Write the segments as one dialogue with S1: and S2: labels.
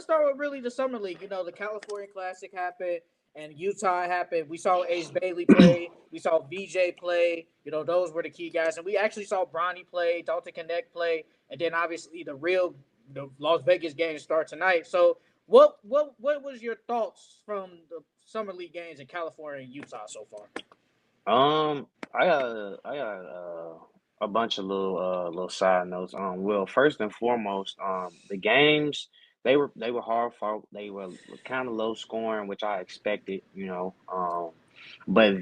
S1: start with really the summer league. You know, the California Classic happened and Utah happened. We saw Ace Bailey play. We saw VJ play. You know, those were the key guys, and we actually saw Bronny play, Dalton Connect play, and then obviously the Las Vegas games start tonight. So, what was your thoughts from the summer league games in California and Utah so far?
S2: I got a bunch of little side notes. Well, first and foremost, the games they were hard fought. They were kind of low scoring, which I expected. But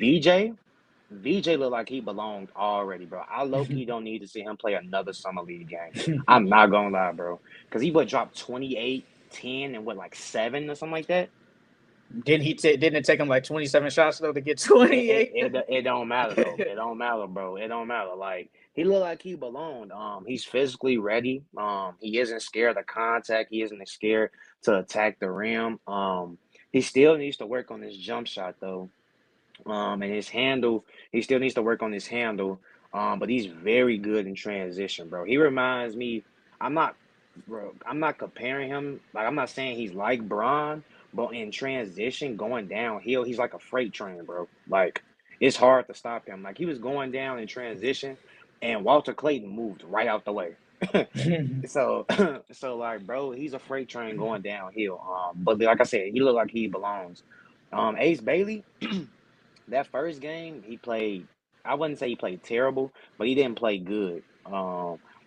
S2: VJ looked like he belonged already, bro. I low key don't need to see him play another summer league game. I'm not gonna lie, bro, because he would drop 28, 10, and what, like 7 or something like that.
S1: Didn't it take him like 27 shots though to get 28?
S2: It don't matter though. It don't matter, bro. It don't matter. Like he looked like he belonged. He's physically ready. He isn't scared of contact. He isn't scared to attack the rim. He still needs to work on his jump shot though. And his handle, he still needs to work on his handle. But he's very good in transition, bro. He reminds me. I'm not, bro. I'm not comparing him. Like I'm not saying he's like Bron, but in transition, going downhill, he's like a freight train, bro. Like it's hard to stop him. Like he was going down in transition, and Walter Clayton moved right out the way. So, so like, bro, he's a freight train going downhill. But like I said, he looked like he belongs. Ace Bailey. That first game, he played. I wouldn't say he played terrible, but he didn't play good.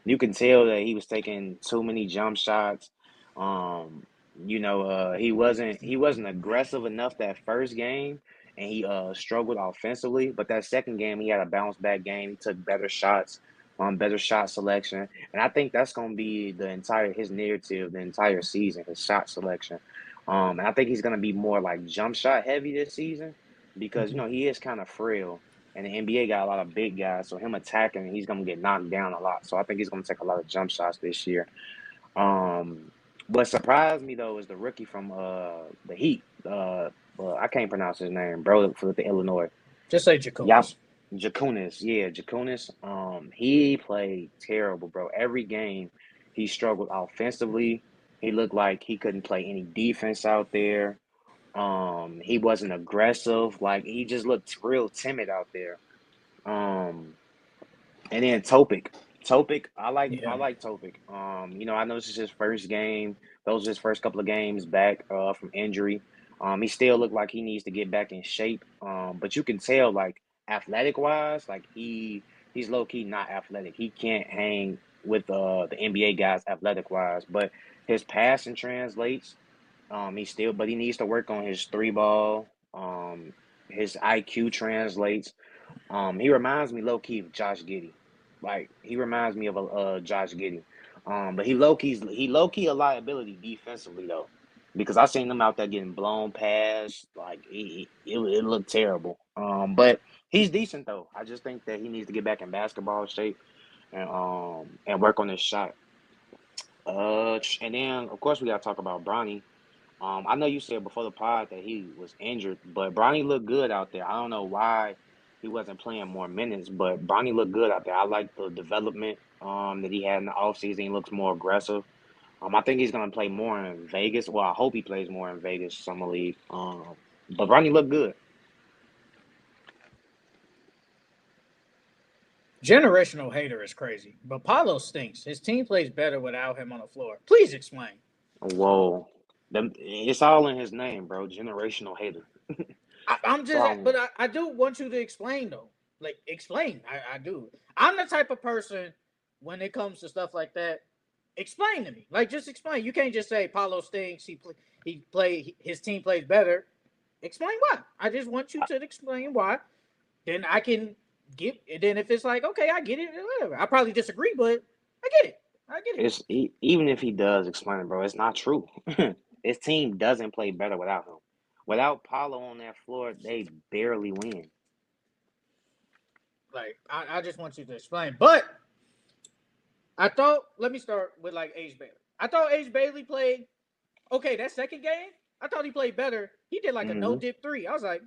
S2: You can tell that he was taking too many jump shots. Um, he wasn't aggressive enough that first game, and he struggled offensively. But that second game, he had a bounce back game. He took better shots, better shot selection, and I think that's gonna be the entire his narrative, the entire season, his shot selection. And I think he's gonna be more like jump shot heavy this season because he is kind of frail, and the NBA got a lot of big guys, so him attacking, he's gonna get knocked down a lot. So I think he's gonna take a lot of jump shots this year. Um, what surprised me though is the rookie from the Heat. I can't pronounce his name, bro, for the Illinois.
S1: Just say
S2: Yeah,
S1: Jaconis.
S2: Jakunis. Yeah, Jakunis. He played terrible, bro. Every game he struggled offensively. He looked like he couldn't play any defense out there. He wasn't aggressive. Like he just looked real timid out there. Um, and then Topic, I
S1: Yeah.
S2: like Topic. I know this is his first game. Those are his first couple of games back from injury. He still looked like he needs to get back in shape. But you can tell like athletic wise, like he's low key not athletic. He can't hang with the NBA guys athletic wise, but his passing translates. But he needs to work on his three ball. His IQ translates. He reminds me low key of Josh Giddey. Like he reminds me of a Josh Giddey. But he low key a liability defensively though, because I seen him out there getting blown past. Like it looked terrible. But he's decent though. I just think that he needs to get back in basketball shape and work on his shot. And then of course we gotta talk about Bronny. I know you said before the pod that he was injured, but Bronny looked good out there. I don't know why he wasn't playing more minutes, but Bronny looked good out there. I like the development that he had in the offseason. He looks more aggressive. I think he's gonna play more in Vegas. Well, I hope he plays more in Vegas summer league. But Bronny looked good.
S1: Generational hater is crazy, but Paulo stinks. His team plays better without him on the floor. Please explain.
S2: Whoa, it's all in his name, bro. Generational hater.
S1: I'm
S2: It's
S1: just, but
S2: all.
S1: I do want you to explain though. Like explain. I do. I'm the type of person when it comes to stuff like that. Explain to me. Like just explain. You can't just say Paulo stinks. His team plays better. Explain why. I just want you to explain why. Then I can give. And then if it's like okay, I get it. Whatever. I probably disagree, but I get it. I get it.
S2: Even if he does explain it, bro, it's not true. His team doesn't play better without him. Without Paulo on that floor, they barely win.
S1: Like I just want you to explain. But I thought. Let me start with like Ace Bailey. I thought Ace Bailey played okay. That second game, I thought he played better. He did like a no
S2: Hmm.
S1: dip three. I was like,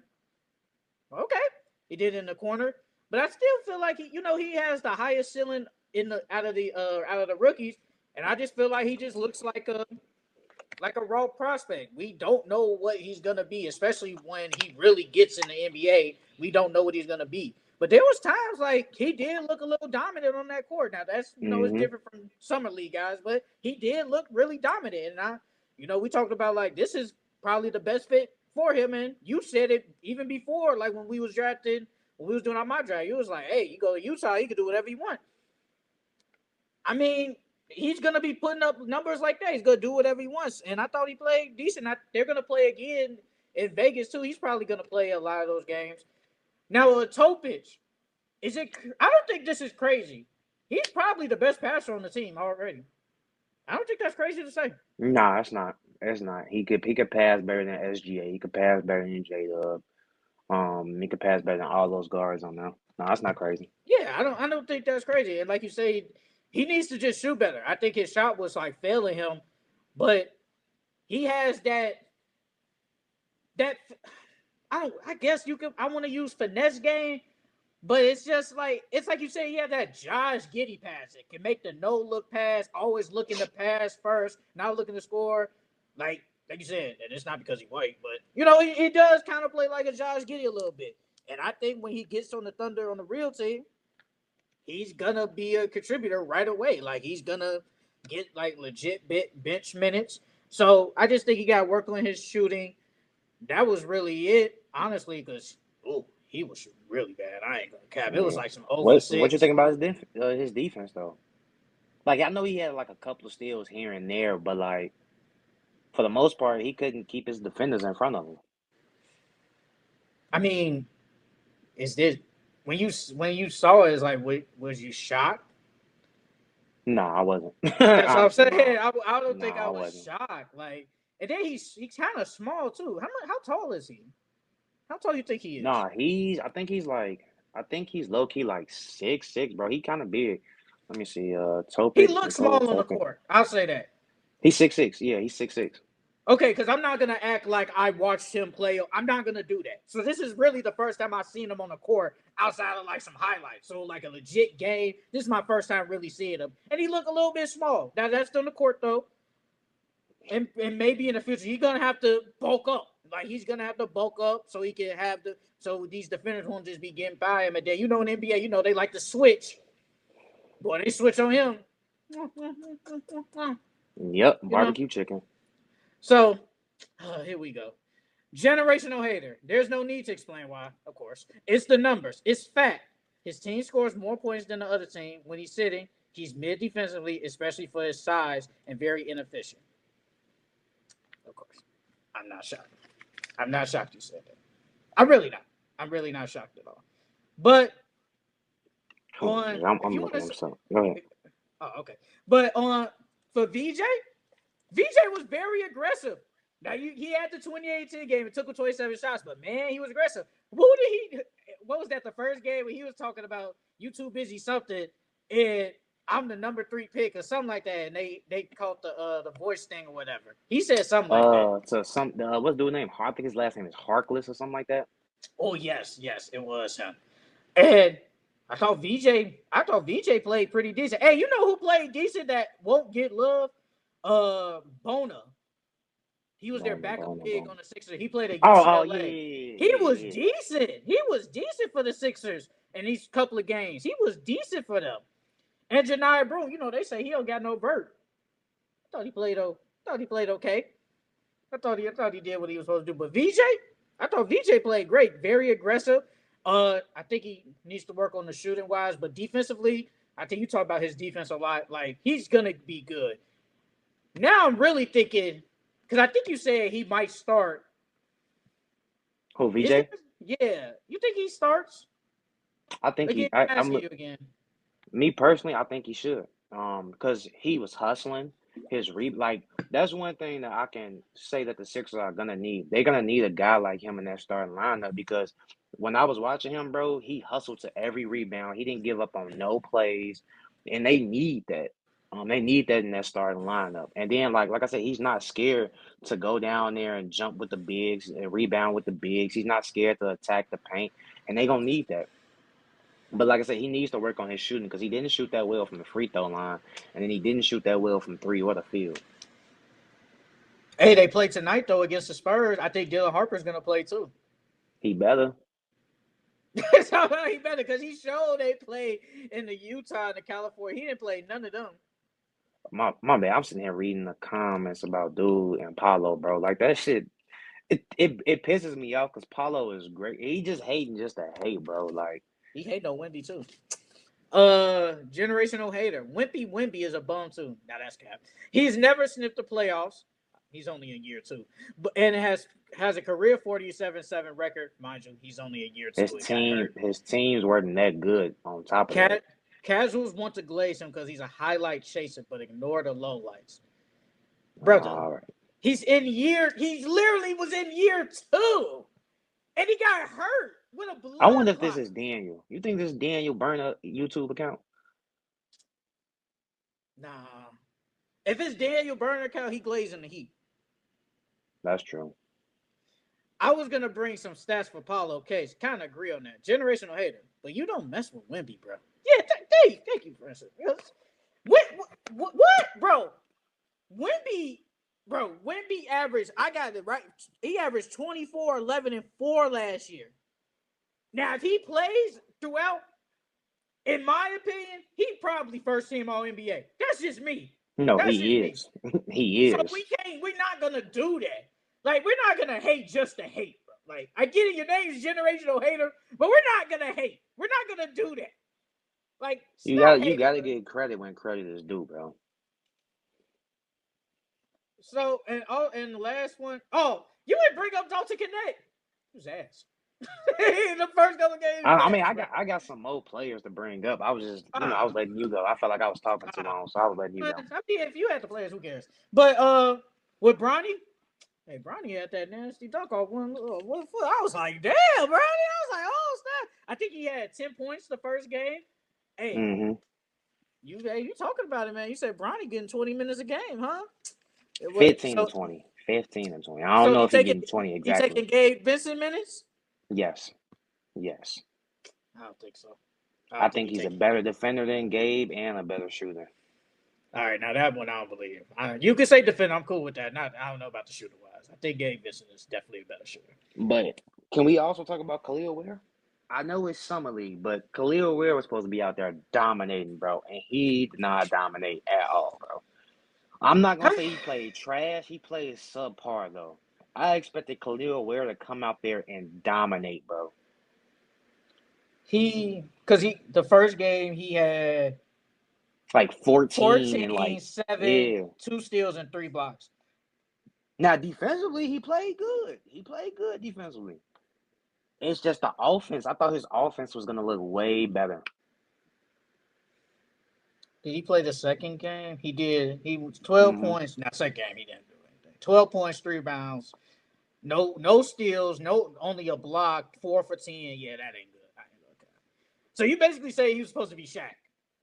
S1: okay, he did it in the corner. But I still feel like he has the highest ceiling in the out of the rookies, and I just feel like he just looks like a raw prospect. We don't know what he's gonna be, especially when he really gets in the NBA. We don't know what he's gonna be. But there was times like he did look a little dominant on that court. Now that's it's
S2: Mm-hmm.
S1: different from summer league guys, but he did look really dominant. And we talked about like this is probably the best fit for him. And you said it even before, like when we was drafted, when we was doing our mock draft, you was like, hey, you go to Utah, you can do whatever you want. I mean, he's gonna be putting up numbers like that. He's gonna do whatever he wants, and I thought he played decent. They're gonna play again in Vegas too. He's probably gonna play a lot of those games. Now, Topic, is it? I don't think this is crazy. He's probably the best passer on the team already. I don't think that's crazy to say.
S2: Nah, it's not. It's not. He could pass better than SGA. He could pass better than J Dub. He could pass better than all those guards on there. No, that's not crazy.
S1: Yeah, I don't think that's crazy. And like you say, he needs to just shoot better. I think his shot was like failing him, but he has that. I guess you could. I want to use finesse game. But it's like you say, he had that Josh Giddey pass. It can make the no look pass, always looking to pass first, not looking to score. Like you said, and it's not because he's white, but he does kind of play like a Josh Giddey a little bit. And I think when he gets on the Thunder on the real team, he's gonna be a contributor right away. Like he's gonna get like legit bench minutes. So I just think he got to work on his shooting. That was really it, honestly, because he was really bad. I ain't gonna cap. It was
S2: Yeah.
S1: like some 0 for
S2: What you
S1: 6.
S2: think about his defense though? Like I know he had like a couple of steals here and there, but like for the most part, he couldn't keep his defenders in front of him.
S1: I mean, is this when you saw it? Is like, was you shocked?
S2: No, I wasn't.
S1: That's what I'm saying.
S2: No,
S1: I don't
S2: no,
S1: think I
S2: I
S1: was
S2: wasn't.
S1: shocked. Like, and then he's kind of small too. How tall is he? How tall do you think he is?
S2: Nah, I think he's low key like 6'6", bro. He kind of big. Let me see.
S1: He
S2: Topic,
S1: looks
S2: Nicole
S1: small on the
S2: Topic.
S1: court. I'll say that.
S2: He's 6'6". Yeah, he's 6'6".
S1: Okay, because I'm not gonna act like I watched him play. I'm not gonna do that. So this is really the first time I've seen him on the court outside of like some highlights. So like a legit game. This is my first time really seeing him, and he looked a little bit small. Now that's on the court though, and maybe in the future he's gonna have to bulk up. Like he's gonna have to bulk up so he can have so these defenders won't just be getting by him. And then in NBA, they like to switch. Boy, they switch on him.
S2: Yep,
S1: You know.
S2: barbecue chicken.
S1: So here we go. Generational hater. There's no need to explain why, of course. It's the numbers. It's fact. His team scores more points than the other team. When he's sitting, he's mid defensively, especially for his size, and very inefficient. Of course. I'm not shocked. I'm not shocked you said that. I'm really not. I'm really not shocked at all. But
S2: Hold on,
S1: on
S2: nigga.
S1: if
S2: I'm
S1: you want
S2: looking
S1: to
S2: him something. Go ahead.
S1: okay. But on for VJ was very aggressive. Now he had the 2018 game. It took him 27 shots, but man, he was aggressive. What was that? The first game when he was talking about you too busy something, and I'm the number 3 pick or something like that, and they caught the voice thing or whatever. He said something like that.
S2: To some what's the dude name? I think his last name is Harkless or something like that.
S1: Oh yes, it was him. And I thought VJ played pretty decent. Hey, you know who played decent that won't get love? Bona. He was their
S2: Boom,
S1: backup
S2: boom,
S1: big
S2: boom.
S1: on the Sixers. He played at
S2: Oh, yeah,
S1: UCLA.
S2: yeah,
S1: He
S2: yeah,
S1: was
S2: yeah.
S1: decent. He was decent for the Sixers in these couple of games. He was decent for them. And Janai Broom, they say he don't got no vert. I thought he played. Thought he played okay. I thought he did what he was supposed to do. But I thought VJ played great. Very aggressive. I think he needs to work on the shooting wise, but defensively, I think you talk about his defense a lot. Like he's gonna be good. Now I'm really thinking because I think you said he might start.
S2: Who,
S1: Is there?
S2: VJ?
S1: Yeah, you think he starts?
S2: I think
S1: Again,
S2: he. I,
S1: I'm
S2: I'm
S1: asking you again.
S2: Me personally, I think he should. Because he was hustling like that's one thing that I can say that the Sixers are gonna need. They're gonna need a guy like him in that starting lineup because when I was watching him, bro, he hustled to every rebound. He didn't give up on no plays, and they need that. They need that in that starting lineup. And then, like I said, he's not scared to go down there and jump with the bigs and rebound with the bigs. He's not scared to attack the paint, and they gonna need that. But like I said, he needs to work on his shooting because he didn't shoot that well from the free throw line, and then he didn't shoot that well from three or the field.
S1: Hey, they play tonight though against the Spurs. I think Dylan Harper's gonna play too.
S2: He better.
S1: So he better because he showed they played in the Utah and the California. He didn't play none of them.
S2: My bad. I'm sitting here reading the comments about dude and Paulo, bro. Like that shit. It pisses me off because Paulo is great. He just hating just to hate, bro. Like
S1: He hate no Wimby too. Generational hater. Wimpy is a bum too. Now that's cap. He's never sniffed the playoffs. He's only in year two, but and has a career 47-7 record, mind you. He's only in year two and got hurt.
S2: his teams weren't that good. On top of that,
S1: Casuals want to glaze him because he's a highlight chaser, but ignore the lowlights. Brother,
S2: all right.
S1: he literally was in year two, and he got hurt with a
S2: I
S1: blood
S2: wonder if this
S1: clot.
S2: is Daniel. You think this is Daniel burn YouTube account?
S1: Nah, if it's Daniel Burner account, he glazing the Heat.
S2: That's true.
S1: I was gonna bring some stats for Paulo Case. Kind of agree on that. Generational hater, but you don't mess with Wemby, bro. Yeah, thank you, Francis. What, bro? Wemby averaged. I got it right. He averaged 24, 11, and 4 last year. Now, if he plays throughout, in my opinion, he probably first team All NBA. That's just me.
S2: No,
S1: That's just
S2: he
S1: me.
S2: is. He
S1: So
S2: is.
S1: we're not gonna do that. Like, we're not gonna hate just to hate, bro. Like, I get it, your name's generational hater, but we're not gonna hate. We're not gonna do that. Like, stop
S2: You
S1: hating,
S2: gotta
S1: bro.
S2: get credit when credit is due, bro.
S1: So and the last one, you would bring up Dalton Connect. Who's ass? In the first couple games,
S2: I mean,
S1: ass, bro.
S2: I got some more players to bring up. I was just, I was
S1: Ah,
S2: letting you go. I felt like I was talking too
S1: ah.
S2: long, so I was letting you
S1: I
S2: go.
S1: mean, if you had the players, who cares? But with Bronny, hey, Bronny had that nasty dunk off one foot. I was like, damn, Bronny. I was like, oh snap. I think he had 10 points the first game. Hey,
S2: Mm-hmm.
S1: you talking about it, man? You said Bronny getting 20 minutes a game, huh?
S2: 15 and
S1: So
S2: 20. 15 and 20. I don't know if he getting 20
S1: he
S2: exactly.
S1: taking Gabe Vincent minutes?
S2: Yes. Yes.
S1: I don't think so.
S2: I
S1: He
S2: think he's a
S1: taking.
S2: better defender than Gabe and a better shooter.
S1: All right, now that one I don't believe. You can say defender. I'm cool with that. I don't know about the shooter wise. I think Gabe Vincent is definitely a better shooter.
S2: But can we also talk about Khalil Ware? I know it's summer league, but Khalil Ware was supposed to be out there dominating, bro, and he did not dominate at all, bro. I'm not gonna say he played trash. He played subpar though. I expected Khalil Ware to come out there and dominate, bro.
S1: The first game he had
S2: Like 14 and
S1: 14,
S2: like
S1: 7,
S2: yeah.
S1: 2 steals, and 3 blocks.
S2: Now defensively, he played good. He played good defensively. It's just the offense. I thought his offense was gonna look way better.
S1: Did he play the second game? He did. He was 12
S2: Mm-hmm.
S1: points. Now, second game, he didn't do anything. 12 points, 3 rebounds. No steals, only a block, 4 for 10. Yeah, that ain't good. Okay. So you basically say he was supposed to be Shaq.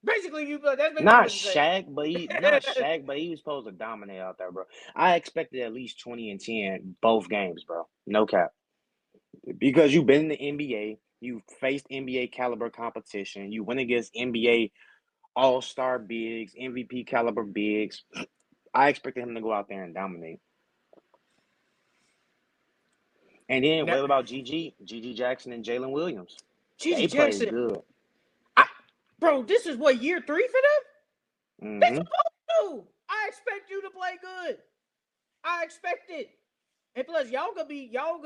S1: Basically, that's basically
S2: Not
S1: what you say.
S2: Shaq, but he was supposed to dominate out there, bro. I expected at least 20 and 10 both games, bro. No cap. Because you've been in the NBA, you faced NBA caliber competition, you went against NBA all-star bigs, MVP caliber bigs. I expected him to go out there and dominate. And then
S1: Now,
S2: what about GG Jackson and Jalen Williams?
S1: GG
S2: They played
S1: Jackson,
S2: good.
S1: bro, this is what, year 3 for them? They
S2: Mm-hmm.
S1: supposed to. I expect you to play good. I expect it. And plus, y'all gonna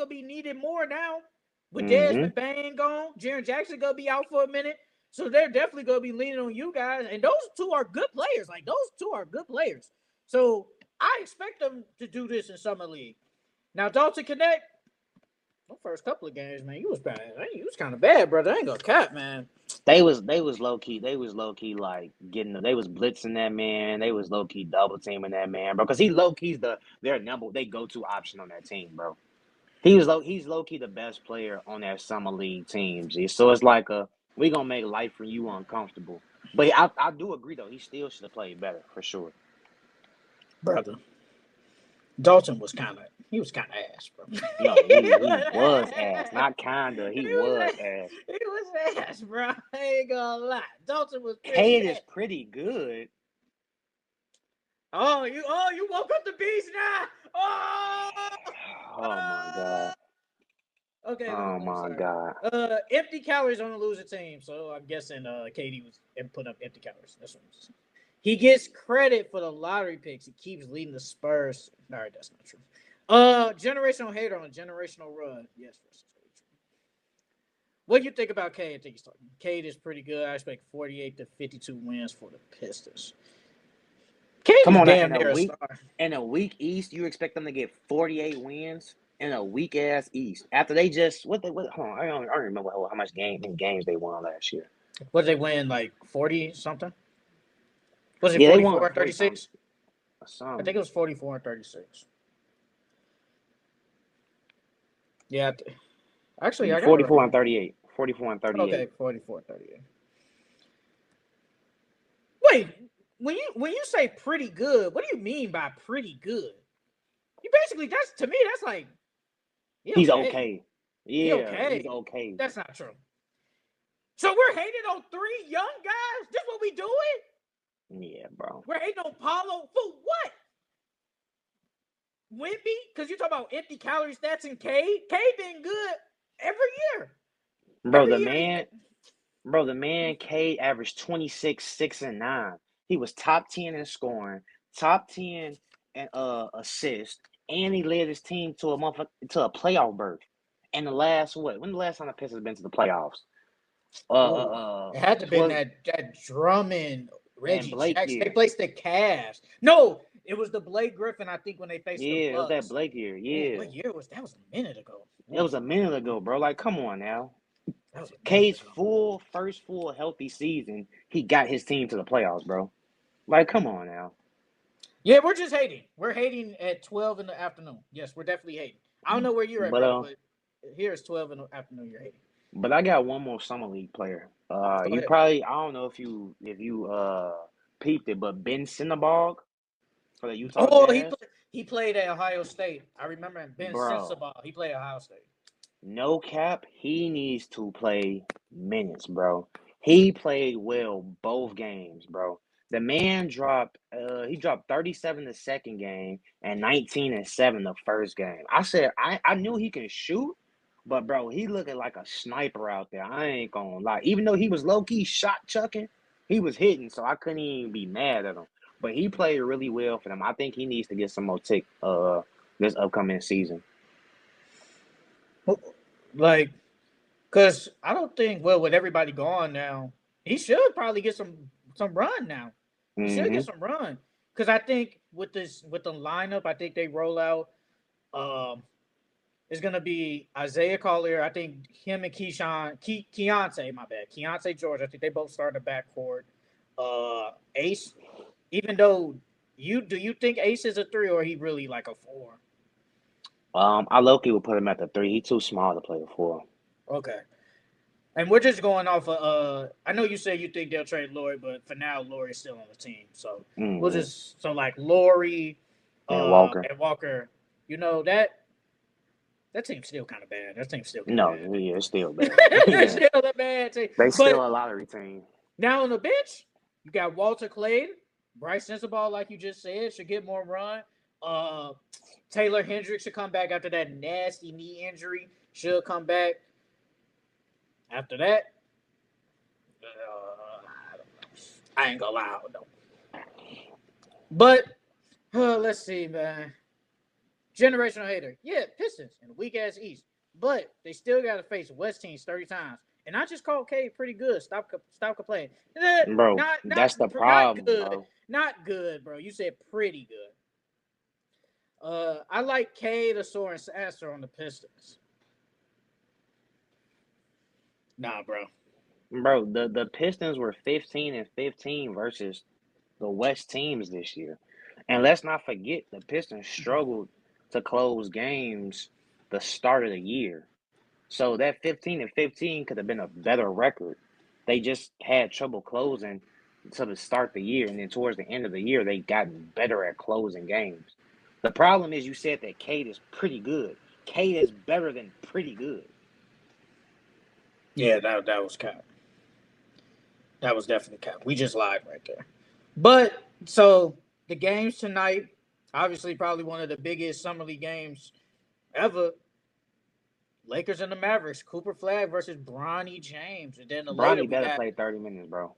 S1: be needed more now. With
S2: Mm-hmm.
S1: Desmond Bain gone, Jaren Jackson gonna be out for a minute. So they're definitely gonna be leaning on you guys. And those two are good players. Like, those two are good players. So I expect them to do this in Summer League. Now, Dalton Connect, the first couple of games, man, you was bad. You was kind of bad, brother. I ain't gonna cap, man.
S2: They was low key. They was low key like getting. They was blitzing that man. They was low key double teaming that man, bro. Because he low key's their number. They go to option on that team, bro. He's low key the best player on that summer league team. G. So it's like we gonna make life for you uncomfortable. But I do agree though. He still should have played better for sure.
S1: Brother, Dalton was kind of ass, bro.
S2: No, he was ass. Not kinda. He was ass.
S1: He was ass, bro. I ain't gonna lie. Dalton was pretty
S2: Cade
S1: ass.
S2: is pretty good.
S1: You woke up the beast now. Oh,
S2: Oh my God.
S1: okay,
S2: Oh
S1: I'm
S2: my
S1: sorry.
S2: God.
S1: Empty calories on a losing team. So I'm guessing Katie was and put up empty calories. That's what I'm saying. He gets credit for the lottery picks. He keeps leading the Spurs. All right, that's not true. Generational hater on a generational run. Yes, versus what do you think about Cade? I think he's talking. Cade is pretty good. I expect 48 to 52 wins for the Pistons. Cade
S2: Come
S1: is
S2: on now,
S1: damn near a star.
S2: in a weak East, you expect them to get 48 wins in a weak ass East after they just what hold on, I don't remember how much many games they won last year.
S1: What did they win? Like 40 something? Was it
S2: Yeah, they
S1: 44
S2: won
S1: and
S2: 40 something
S1: 36?
S2: or
S1: I think
S2: something.
S1: it was 44 and 36. Yeah. Actually, I got it right
S2: 44 and
S1: here.
S2: 38. 44 and 38.
S1: Okay, 44 and 38. Wait, when you say pretty good, what do you mean by pretty good? You basically that's to me that's like he
S2: He's
S1: okay.
S2: okay.
S1: He
S2: Yeah, he's
S1: okay.
S2: okay.
S1: That's not true. So we're hating on three young guys? This what we doing?
S2: Yeah, bro.
S1: We're hating on Paulo for what? Wimby? Because you talk about empty calorie stats and Cade. Cade been good every year.
S2: Bro,
S1: Every
S2: the
S1: year
S2: man Bro, the man K averaged 26, 6, and 9. He was top 10 in scoring, top 10 in assists, and he led his team to to a playoff berth. And the last what? When the last time the Pistons been to the playoffs?
S1: oh, it had to been
S2: Was
S1: that Drummond,
S2: and
S1: Reggie
S2: Blake
S1: Jackson. They
S2: year.
S1: placed the Cavs. No, it was the Blake Griffin. I think when they faced the
S2: Yeah, it was that
S1: Bucks.
S2: Blake year.
S1: Oh,
S2: Yeah.
S1: what year was that? Was a minute ago.
S2: It
S1: Ooh,
S2: was a minute ago, bro. Like, come on now.
S1: that was a minute
S2: K's
S1: ago.
S2: first full healthy season, he got his team to the playoffs, bro. Like, come on now.
S1: Yeah, we're just hating. We're hating at 12 in the afternoon. Yes, we're definitely hating. I don't know where you're at,
S2: But
S1: brother, but here it's 12 in the afternoon. You're hating.
S2: But I got one more summer league player.
S1: Go
S2: You
S1: ahead.
S2: probably I don't know if you peeped it, but Ben Sinnebog for the Utah
S1: Oh,
S2: Jazz,
S1: he played at Ohio State. I remember him. Ben
S2: bro.
S1: Sensabaugh. He played at Ohio State.
S2: No cap, he needs to play minutes, bro. He played well both games, bro. The man dropped 37 the second game and 19 and 7 the first game. I knew he can shoot, but bro, he looking like a sniper out there. I ain't gonna lie. Even though he was low key shot chucking, he was hitting, so I couldn't even be mad at him. But he played really well for them. I think he needs to get some more tick this upcoming season.
S1: Like, because I don't think, well, with everybody gone now, he should probably get some run now. He should get
S2: Hmm.
S1: some run. Because I think with the lineup, I think they roll out. Um, it's gonna be Isaiah Collier. I think him and Keontae, my bad, Keontae George. I think they both start in the backcourt. Ace, even though you think Ace is a three or he really like a four?
S2: I low-key would put him at the three. He's too small to play the four.
S1: Okay. And we're just going off of I know you said you think they'll trade Laurie, but for now Laurie's still on the team. So we'll
S2: Hmm.
S1: just so like Laurie
S2: And Walker.
S1: and Walker, you know, that team's still kind of bad. That team's still kind of
S2: No,
S1: bad.
S2: yeah, it's still bad.
S1: It's
S2: Yeah.
S1: still a bad team.
S2: They
S1: But
S2: still a lottery team.
S1: now on the bench, you got Walter Clay, Bryce Sensabaugh, like you just said, should get more run. Uh Taylor Hendricks should come back after that nasty knee injury. Should come back after that. I don't know. I ain't gonna lie, I don't know. But let's see, man. Generational hater. Yeah, Pistons and weak ass East. But they still got to face West teams 30 times. And I just called Cade pretty good. Stop complaining.
S2: Bro, that's the
S1: Not
S2: problem,
S1: good.
S2: bro.
S1: Not good, bro. You said pretty good. I like Cade, Asor, and Sasser on the Pistons. Nah, bro.
S2: Bro, the Pistons were 15 and 15 versus the West teams this year. And let's not forget the Pistons struggled to close games the start of the year. So that 15 and 15 could have been a better record. They just had trouble closing to the start of the year, and then towards the end of the year, they gotten better at closing games. The problem is you said that Cade is pretty good. Cade is better than pretty good.
S1: Yeah, that was cap. That was definitely cap. We just lied right there. But so the games tonight, obviously probably one of the biggest summer league games ever. Lakers and the Mavericks. Cooper Flag versus Bronny James, and then later
S2: Bronny
S1: we
S2: better
S1: got
S2: play 30 minutes, bro.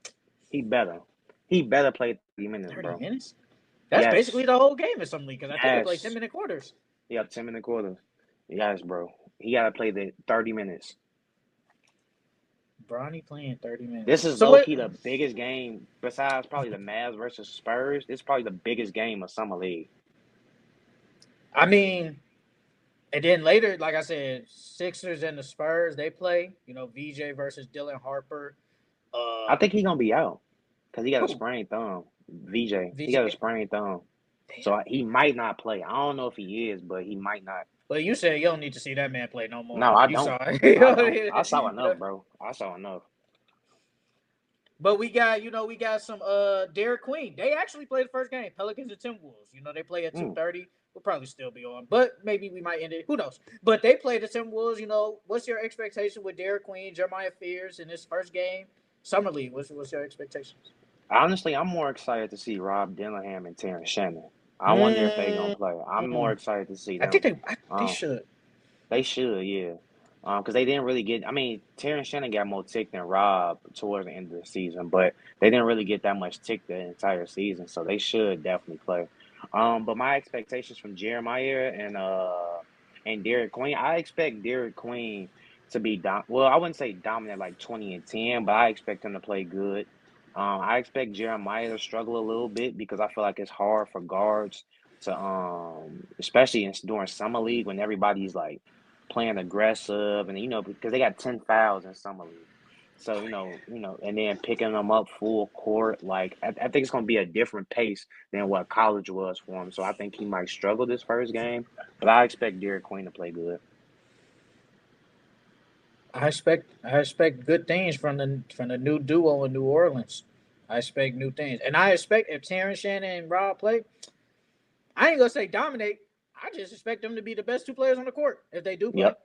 S2: He better. He better play 30 minutes,
S1: 30
S2: bro.
S1: minutes. That's basically
S2: Yes.
S1: the whole game in some league because I think they play
S2: Yes.
S1: 10-minute quarters.
S2: He up 10 minute quarters. Yes, bro. He gotta play the 30 minutes.
S1: Bronny playing 30
S2: This
S1: minutes.
S2: is
S1: So
S2: low
S1: what?
S2: key the biggest game besides probably the Mavs versus Spurs. It's probably the biggest game of summer league.
S1: I mean, and then later, like I said, Sixers and the Spurs they play. VJ versus Dylan Harper.
S2: I
S1: Uh,
S2: think he gonna be out because he got a
S1: who?
S2: sprained thumb. VJ, he got a
S1: VJ.
S2: sprained thumb,
S1: Damn.
S2: so he might not play. I don't know if he is, but he might not.
S1: Well, you said you don't need to see that man play no more.
S2: No, I
S1: You
S2: don't.
S1: saw
S2: I don't. I saw
S1: it.
S2: enough, bro. I saw enough.
S1: But we got some Derek Queen. They actually played the first game. Pelicans and Timberwolves. They play at 2:30. We'll probably still be on, but maybe we might end it. Who knows? But they played the Timberwolves. What's your expectation with Derek Queen, Jeremiah Fears in this first game? Summer League. What's your expectations?
S2: Honestly, I'm more excited to see Rob Dillingham and Terrence Shannon. I wonder if they gonna
S1: Mm,
S2: play. I'm more excited to see
S1: I think
S2: them.
S1: they
S2: Um,
S1: should.
S2: they should, yeah. Because they didn't really get. I mean, Terrence Shannon got more tick than Rob towards the end of the season, but they didn't really get that much tick the entire season, so they should definitely play. But my expectations from Jeremiah and Derek Queen, I expect Derek Queen to be well, I wouldn't say dominant like 20 and 10, but I expect him to play good. I expect Jeremiah to struggle a little bit because I feel like it's hard for guards to especially during summer league when everybody's like playing aggressive and because they got 10 fouls in summer league. So, and then picking them up full court, like I think it's gonna be a different pace than what college was for him. So I think he might struggle this first game, but I expect Derek Queen to play good.
S1: I expect good things from the new duo in New Orleans. I expect new things, and I expect if Terrence Shannon and Rob play, I ain't gonna say dominate. I just expect them to be the best two players on the court if they do play.
S2: Yep.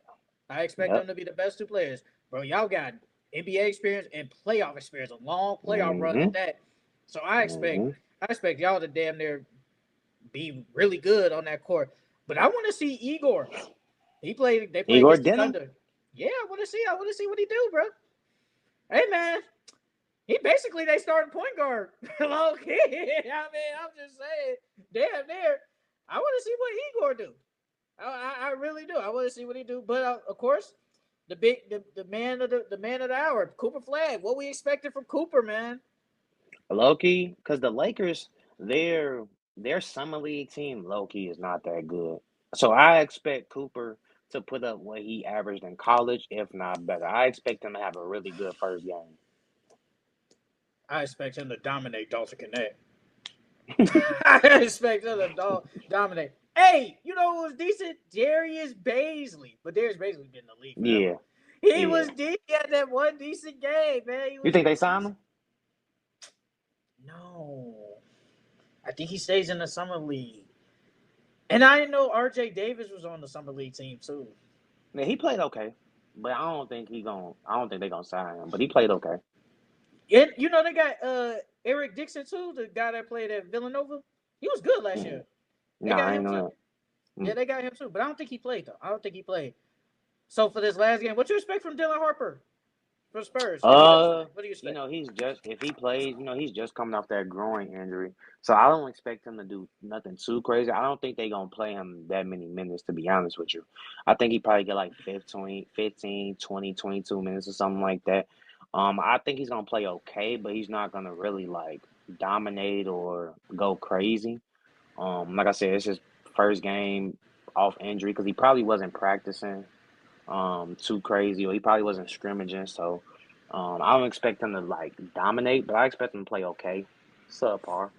S1: I expect them
S2: Yep.
S1: to be the best two players. Bro, y'all got NBA experience and playoff experience, a long playoff run
S2: Mm-hmm.
S1: at that. So I expect
S2: Mm-hmm.
S1: I expect y'all to damn near be really good on that court. But I want to see Igor. They play
S2: Igor
S1: against the
S2: Denham?
S1: Thunder. Yeah, I want to see what he do, bro. Hey man, he basically they starting point guard. Low key. I mean, I'm just saying, damn near. I want to see what Igor do. I really do. I want to see what he do. But of course, the man of the hour, Cooper Flag. What we expected from Cooper, man.
S2: Low-key, because the Lakers, their their summer league team, low-key, is not that good. So I expect Cooper to put up what he averaged in college, if not better. I expect him to have a really good first game.
S1: I expect him to dominate Dalton Connect. I expect him to dominate. Hey, you know who was decent? Darius Baisley. But Darius Baisley been in the league forever.
S2: Yeah,
S1: He
S2: yeah.
S1: was decent. He had that one decent game, man. He
S2: You
S1: was
S2: think they signed
S1: decent.
S2: him?
S1: No. I think he stays in the summer league. And I didn't know RJ Davis was on the summer league team too.
S2: Yeah, he played okay, but I don't think he gon' I don't think they gonna sign him. But he played okay.
S1: And they got Eric Dixon too, the guy that played at Villanova. He was good last
S2: Mm.
S1: year. They
S2: Nah,
S1: got
S2: I ain't
S1: him too.
S2: know that.
S1: Yeah, they got him too. But I don't think he played though. I don't think he played. So for this last game, what you expect from Dylan Harper for Spurs? If he does play, what do you expect?
S2: He's just if he plays, he's just coming off that groin injury. So I don't expect him to do nothing too crazy. I don't think they gonna play him that many minutes, to be honest with you. I think he probably get like 15, 20, 22 minutes or something like that. I think he's gonna play okay, but he's not gonna really like dominate or go crazy. Like I said, it's his first game off injury because he probably wasn't practicing too crazy, or he probably wasn't scrimmaging. So I don't expect him to like dominate, but I expect him to play okay, subpar.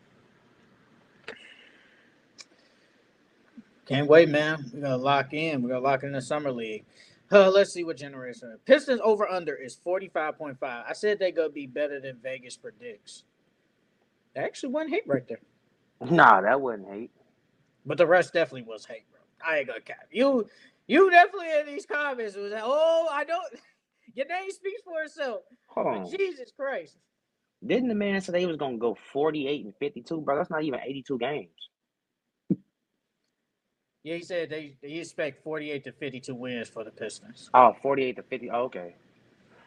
S1: Can't wait, man. We're gonna lock in. We're gonna lock in the summer league. Let's see what generation. Pistons over under is 45.5. I said they gonna be better than Vegas predicts. That actually wasn't hate right there.
S2: Nah, that wasn't hate.
S1: But the rest definitely was hate, bro. I ain't gonna cap. You definitely in these comments was like, oh, I don't your name speaks for itself.
S2: Hold
S1: But
S2: on.
S1: Jesus Christ.
S2: Didn't the man say they was gonna go 48-52, bro? That's not even 82 games.
S1: Yeah, he said they expect 48 to 52 wins for the Pistons.
S2: Oh, 48-50. Oh, okay.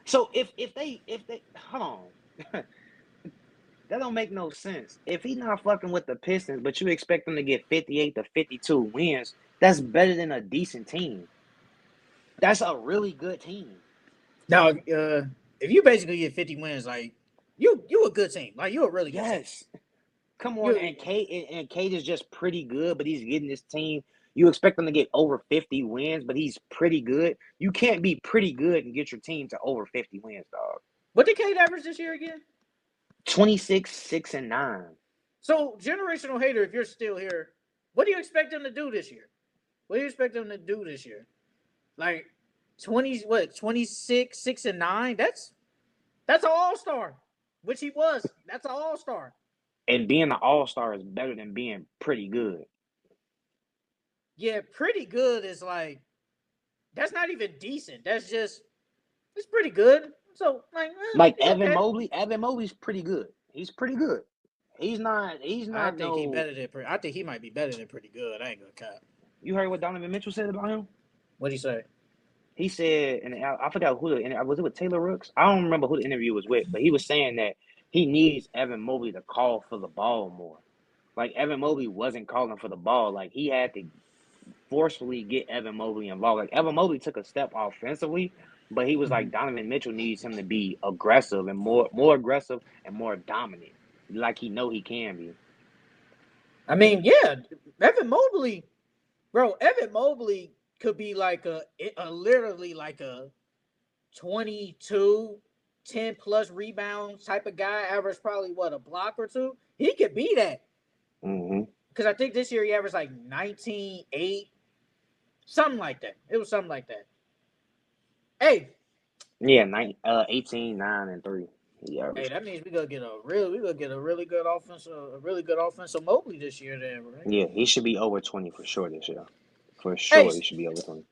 S2: So if they hold on. That don't make no sense. If he not fucking with the Pistons, but you expect them to get 58-52 wins, that's better than a decent team. That's a really good team.
S1: Now, if you basically get 50 wins, like you a good team. Like you a really good team.
S2: Yes. Come on,
S1: You
S2: and Cade is just pretty good, but he's getting this team. You expect them to get over 50 wins, but he's pretty good. You can't be pretty good and get your team to over 50 wins, dog.
S1: what did Cade average this year again?
S2: 26, 6, and 9.
S1: So, generational hater, if you're still here, what do you expect them to do this year? What do you expect them to do this year? Like 26, 6, and 9? That's an all-star. Which he was. That's an all-star.
S2: And being an all-star is better than being pretty good.
S1: Yeah, pretty good is like that's not even decent. That's just it's pretty good. So
S2: Like
S1: it's okay.
S2: Evan Mobley's pretty good. He's pretty good. He's not
S1: I think he
S2: no.
S1: better than I think he might be better than pretty good. I ain't gonna cap.
S2: You heard what Donovan Mitchell said about him?
S1: What'd he say?
S2: He said, and I forgot who was it with Taylor Rooks? I don't remember who the interview was with, but he was saying that he needs Evan Mobley to call for the ball more. Like Evan Mobley wasn't calling for the ball. Like he had to forcefully get Evan Mobley involved. Like Evan Mobley took a step offensively, but he was like Donovan Mitchell needs him to be aggressive and more aggressive and more dominant, like he know he can be.
S1: I mean, yeah, Evan Mobley, bro. Evan Mobley could be like a literally like a 22, 10 plus rebounds type of guy. Average probably what a block or two. He could be that. Because I think this year he averaged like 19, 8, something like that. It was something like that. Hey.
S2: Yeah, 18, 9, and 3. Yeah.
S1: Hey, that means we gonna get a really good offensive Mobley this year, then, right?
S2: Yeah, he should be over 20 for sure this year. For sure,
S1: Hey,
S2: he should be over 20.